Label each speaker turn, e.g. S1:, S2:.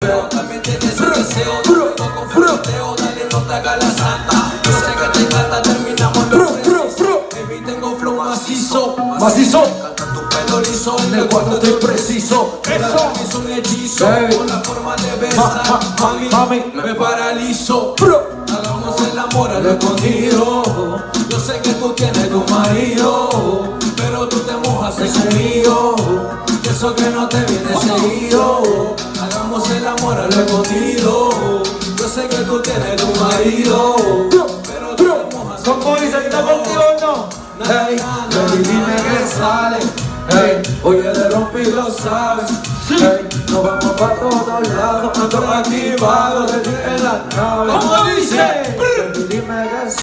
S1: feo. También tienes el deseo de juego con froteo. Dale, no te hagas la santa. Yo sé que te encanta, terminamos lo preciso. Baby, tengo flow macizo.
S2: Macizo.
S1: Canta tu pelo liso, en el cuarto estoy preciso. Eso es un hechizo, con la forma de besar. Mami, me paralizo. Hagamos el amor a lo escondido. Yo sé que tú tienes tu marido, pero tú te mojas en conmigo. Y eso que no te viene seguido. Hagamos el amor a lo escondido. Yo sé que tú tienes tu marido, pero tú te mojas en conmigo.
S2: ¿Cómo dice? ¿Está contigo o no?
S1: Hey, baby, dime que sale. Hey, oye, le rompí, lo sabes. Hey, nos vamos para todos lados. Ando activado, en la nave.
S2: ¿Cómo dice?
S1: Baby, dime que